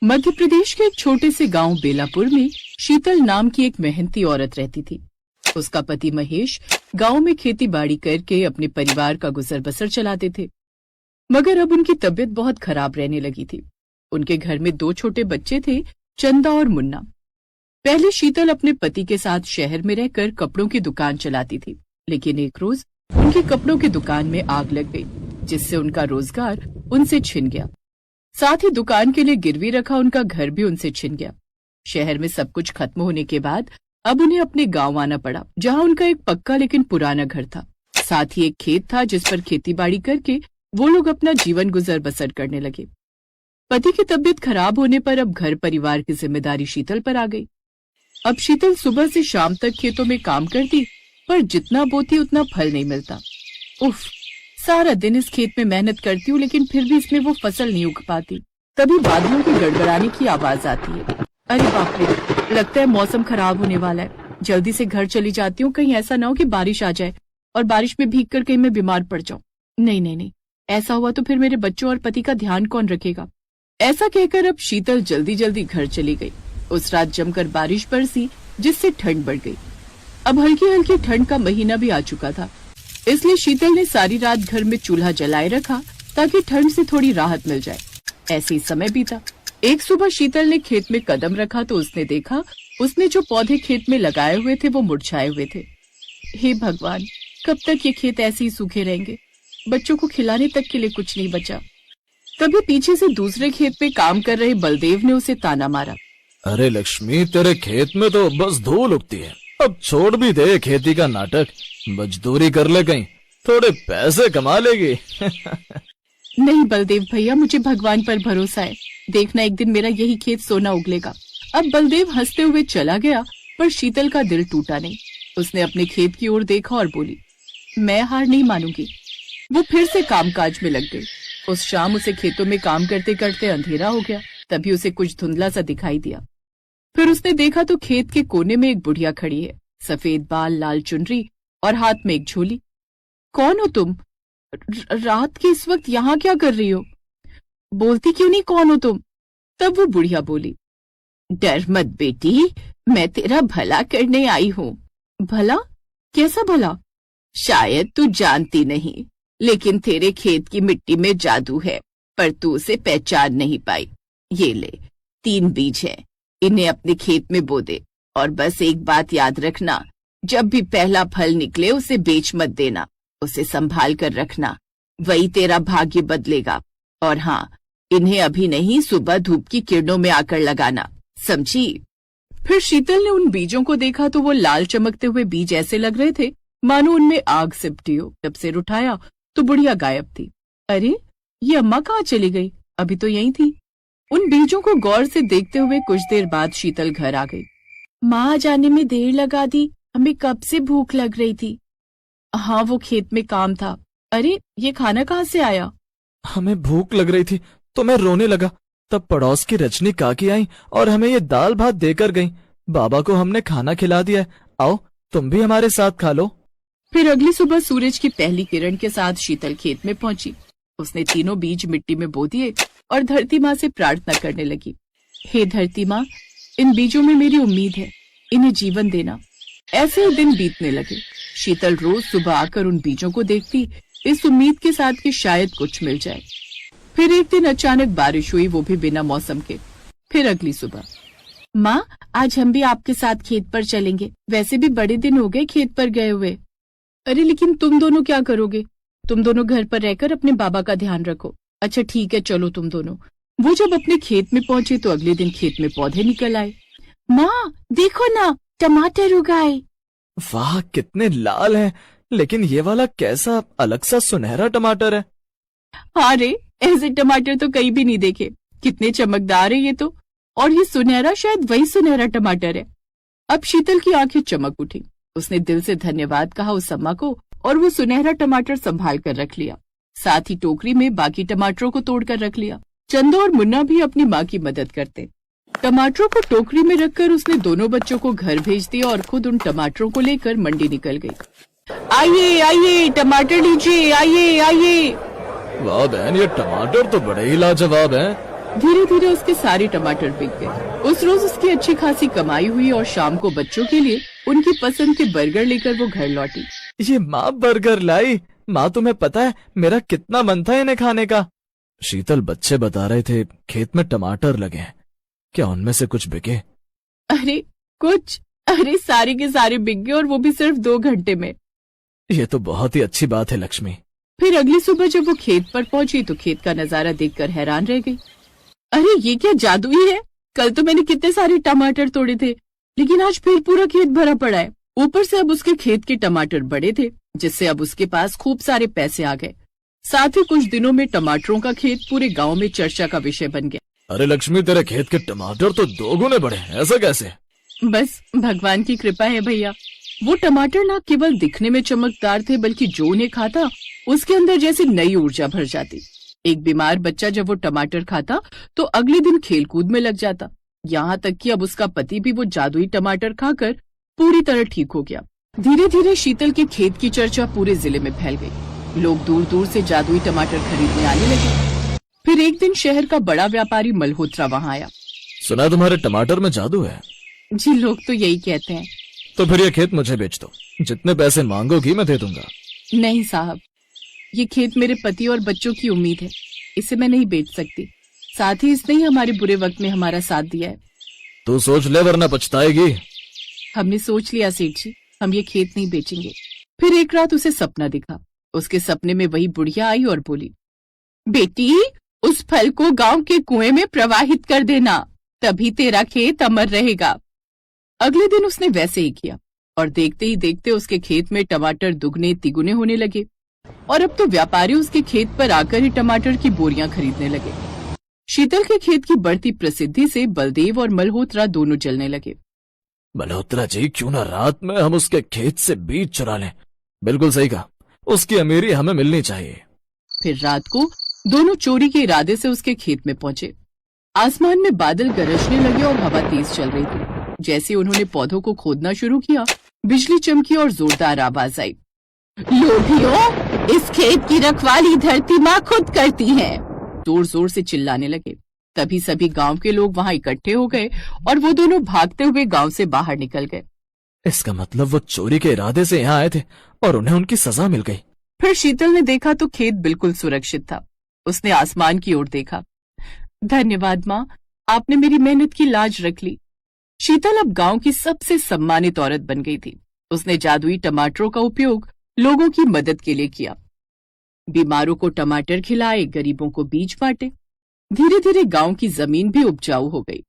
मध्य प्रदेश के एक छोटे से गांव बेलापुर में शीतल नाम की एक मेहनती औरत रहती थी। उसका पति महेश गांव में खेती बाड़ी करके अपने परिवार का गुजर बसर चलाते थे, मगर अब उनकी तबीयत बहुत खराब रहने लगी थी। उनके घर में 2 छोटे बच्चे थे, चंदा और मुन्ना। पहले शीतल अपने पति के साथ शहर में रहकर कपड़ों की दुकान चलाती थी, लेकिन एक रोज उनकी कपड़ों की दुकान में आग लग गई, जिससे उनका रोजगार उनसे छिन गया। साथ ही दुकान के लिए गिरवी रखा उनका घर भी उनसे छिन गया। शहर में सब कुछ खत्म होने के बाद अब उन्हें अपने गांव आना पड़ा, जहां उनका एक पक्का लेकिन पुराना घर था। साथ ही एक खेत था जिस पर खेती बाड़ी करके वो लोग अपना जीवन गुजर बसर करने लगे। पति की तबीयत खराब होने पर अब घर परिवार की जिम्मेदारी शीतल पर आ गई। अब शीतल सुबह से शाम तक खेतों में काम करती, पर जितना बोती उतना फल नहीं मिलता। उफ, सारा दिन इस खेत में मेहनत करती हूँ, लेकिन फिर भी इसमें वो फसल नहीं उग पाती। तभी बादलों की गड़गड़ाने की आवाज आती है। अरे बाप रे, लगता है मौसम खराब होने वाला है। जल्दी से घर चली जाती हूँ, कहीं ऐसा ना हो कि बारिश आ जाए और बारिश में भीग कर कहीं मैं बीमार पड़ जाऊं। नहीं नहीं नहीं, ऐसा हुआ तो फिर मेरे बच्चों और पति का ध्यान कौन रखेगा। ऐसा कहकर अब शीतल जल्दी जल्दी घर चली गई। उस रात जमकर बारिश बरसी, जिससे ठंड बढ़ गई। अब हल्की हल्की ठंड का महीना भी आ चुका था, इसलिए शीतल ने सारी रात घर में चूल्हा जलाए रखा ताकि ठंड से थोड़ी राहत मिल जाए। ऐसे ही समय बीता। एक सुबह शीतल ने खेत में कदम रखा तो उसने देखा उसने जो पौधे खेत में लगाए हुए थे वो मुरझाए हुए थे। हे भगवान, कब तक ये खेत ऐसे ही सूखे रहेंगे। बच्चों को खिलाने तक के लिए कुछ नहीं बचा। तभी पीछे से दूसरे खेत में काम कर रहे बलदेव ने उसे ताना मारा। अरे लक्ष्मी, तेरे खेत में तो बस धूल उगती है। अब छोड़ भी दे खेती का नाटक, मजदूरी कर ले, कहीं थोड़े पैसे कमा लेगी। नहीं बलदेव भैया, मुझे भगवान पर भरोसा है। देखना एक दिन मेरा यही खेत सोना उगलेगा। अब बलदेव हंसते हुए चला गया, पर शीतल का दिल टूटा नहीं। उसने अपने खेत की ओर देखा और बोली, मैं हार नहीं मानूंगी। वो फिर से कामकाज में लग गई। उस शाम उसे खेतों में काम करते करते अंधेरा हो गया। तभी उसे कुछ धुंधला सा दिखाई दिया। फिर उसने देखा तो खेत के कोने में एक बुढ़िया खड़ी है, सफेद बाल, लाल चुनरी और हाथ में एक झोली। कौन हो तुम? रात के इस वक्त यहाँ क्या कर रही हो? बोलती क्यों नहीं, कौन हो तुम? तब वो बुढ़िया बोली, डर मत बेटी, मैं तेरा भला करने आई हूँ। भला? कैसा भला? शायद तू जानती नहीं, लेकिन तेरे खेत की मिट्टी में जादू है, पर तू उसे पहचान नहीं पाई। ये ले, 3 बीज है, इन्हें अपने खेत में बो दे। और बस एक बात याद रखना, जब भी पहला फल निकले उसे बेच मत देना, उसे संभाल कर रखना, वही तेरा भाग्य बदलेगा। और हाँ, इन्हें अभी नहीं, सुबह धूप की किरणों में आकर लगाना, समझी? फिर शीतल ने उन बीजों को देखा तो वो लाल चमकते हुए बीज ऐसे लग रहे थे मानो उनमें आग सिमटी हो। जब सिर उठाया तो बुढ़िया गायब थी। अरे, ये अम्मा कहाँ चली गई? अभी तो यहीं थी। उन बीजों को गौर से देखते हुए कुछ देर बाद शीतल घर आ गई। माँ जाने में देर लगा दी, हमें कब से भूख लग रही थी। हाँ, वो खेत में काम था। अरे, ये खाना कहाँ से आया? हमें भूख लग रही थी तो मैं रोने लगा, तब पड़ोस की रजनी काकी आई और हमें ये दाल भात देकर गई। बाबा को हमने खाना खिला दिया है, आओ तुम भी हमारे साथ खा लो। फिर अगली सुबह सूरज की पहली किरण के साथ शीतल खेत में पहुंची। उसने 3 बीज मिट्टी में बो दिए और धरती माँ से प्रार्थना करने लगी, हे धरती माँ, इन बीजों में मेरी उम्मीद है, इन्हें जीवन देना। ऐसे ही दिन बीतने लगे। शीतल रोज सुबह आकर उन बीजों को देखती, इस उम्मीद के साथ कि शायद कुछ मिल जाए। फिर एक दिन अचानक बारिश हुई, वो भी बिना मौसम के। फिर अगली सुबह, माँ, आज हम भी आपके साथ खेत पर चलेंगे, वैसे भी बड़े दिन हो गए खेत पर गए हुए। अरे लेकिन तुम दोनों क्या करोगे? तुम दोनों घर पर रहकर अपने बाबा का ध्यान रखो। अच्छा ठीक है, चलो तुम दोनों। वो जब अपने खेत में पहुंचे तो अगले दिन खेत में पौधे निकल आए। माँ देखो ना, टमाटर उगाए। वाह, कितने लाल हैं, लेकिन ये वाला कैसा अलग सा सुनहरा टमाटर है। हाँ रे, ऐसे टमाटर तो कहीं भी नहीं देखे। कितने चमकदार है ये तो। और ये सुनहरा, शायद वही सुनहरा टमाटर है। अब शीतल की आंखें चमक उठी। उसने दिल से धन्यवाद कहा उस अम्मा को और वो सुनहरा टमाटर संभाल कर रख लिया। साथ ही टोकरी में बाकी टमाटरों को तोड़कर रख लिया। चंदा और मुन्ना भी अपनी माँ की मदद करते। टमाटरों को टोकरी में रखकर उसने दोनों बच्चों को घर भेज दिया और खुद उन टमाटरों को लेकर मंडी निकल गई। आइए आइए, टमाटर लीजिए, आइए आइए। वाह बहन, ये टमाटर तो बड़े ही लाजवाब हैं। धीरे धीरे उसके सारे टमाटर बिक गए। उस रोज उसकी अच्छी खासी कमाई हुई और शाम को बच्चों के लिए उनकी पसंद के बर्गर लेकर वो घर लौटी। ये माँ बर्गर लाई। माँ, तुम्हें पता है मेरा कितना मन था इन्हें खाने का। शीतल, बच्चे बता रहे थे खेत में टमाटर लगे हैं, क्या उनमें से कुछ बिके? अरे कुछ, अरे सारे के सारे बिक गए, और वो भी सिर्फ 2 घंटे में। ये तो बहुत ही अच्छी बात है लक्ष्मी। फिर अगली सुबह जब वो खेत पर पहुंची तो खेत का नजारा देखकर हैरान रह गई। अरे ये क्या जादू ही है, कल तो मैंने कितने सारे टमाटर तोड़े थे, लेकिन आज फिर पूरा खेत भरा पड़ा है। ऊपर से अब उसके खेत के टमाटर बड़े थे, जिससे अब उसके पास खूब सारे पैसे आ गए। साथ ही कुछ दिनों में टमाटरों का खेत पूरे गांव में चर्चा का विषय बन गया। अरे लक्ष्मी, तेरे खेत के टमाटर तो 2 गुने बढ़े, ऐसा कैसे? बस भगवान की कृपा है भैया। वो टमाटर न केवल दिखने में चमकदार थे, बल्कि जो उन्हें खाता उसके अंदर जैसे नई ऊर्जा भर जाती। एक बीमार बच्चा जब वो टमाटर खाता तो अगले दिन खेलकूद में लग जाता। यहाँ तक कि अब उसका पति भी वो जादुई टमाटर खाकर पूरी तरह ठीक हो गया। धीरे धीरे शीतल के खेत की चर्चा पूरे जिले में फैल गई। लोग दूर दूर से जादुई टमाटर खरीदने आने लगे। फिर एक दिन शहर का बड़ा व्यापारी मल्होत्रा वहाँ आया। सुना तुम्हारे टमाटर में जादू है? जी, लोग तो यही कहते हैं। तो फिर ये खेत मुझे बेच दो, जितने पैसे मांगोगी मैं दे दूंगा। नहीं साहब, ये खेत मेरे पति और बच्चों की उम्मीद है, इसे मैं नहीं बेच सकती। साथ ही इसने ही हमारे बुरे वक्त में हमारा साथ दिया है। तू सोच ले वरना पछताएगी। हमने सोच लिया सेठ जी, हम ये खेत नहीं बेचेंगे। फिर एक रात उसे सपना दिखा। उसके सपने में वही बुढ़िया आई और बोली, बेटी, उस फल को गांव के कुएं में प्रवाहित कर देना, तभी तेरा खेत अमर रहेगा। अगले दिन उसने वैसे ही किया और देखते ही देखते उसके खेत में टमाटर दुगने तिगुने होने लगे, और अब तो व्यापारी उसके खेत पर आकर ही टमाटर की बोरियां खरीदने लगे। शीतल के खेत की बढ़ती प्रसिद्धि से बलदेव और मल्होत्रा दोनों जलने लगे। मल्होत्रा जी, क्यों ना रात में हम उसके खेत से बीज चुरा लें? बिल्कुल सही कहा, उसकी अमीरी हमें मिलनी चाहिए। फिर रात को दोनों चोरी के इरादे से उसके खेत में पहुंचे। आसमान में बादल गरजने लगे और हवा तेज चल रही थी। जैसे उन्होंने पौधों को खोदना शुरू किया, बिजली चमकी और जोरदार आवाज आई, लोभियों, इस खेत की रखवाली धरती माँ खुद करती है। जोर जोर से चिल्लाने लगे। तभी सभी गांव के लोग वहां इकट्ठे हो गए और वो दोनों भागते हुए गांव से बाहर निकल गए। इसका मतलब वो चोरी के इरादे से यहाँ आए थे और उन्हें उनकी सजा मिल गई। फिर शीतल ने देखा तो खेत बिल्कुल सुरक्षित था। उसने आसमान की ओर देखा। धन्यवाद माँ, आपने मेरी मेहनत की लाज रख ली। शीतल अब गांव की सबसे सम्मानित औरत बन गई थी। उसने जादुई टमाटरों का उपयोग लोगों की मदद के लिए किया। बीमारों को टमाटर खिलाए, गरीबों को बीज बांटे। धीरे धीरे गांव की जमीन भी उपजाऊ हो गई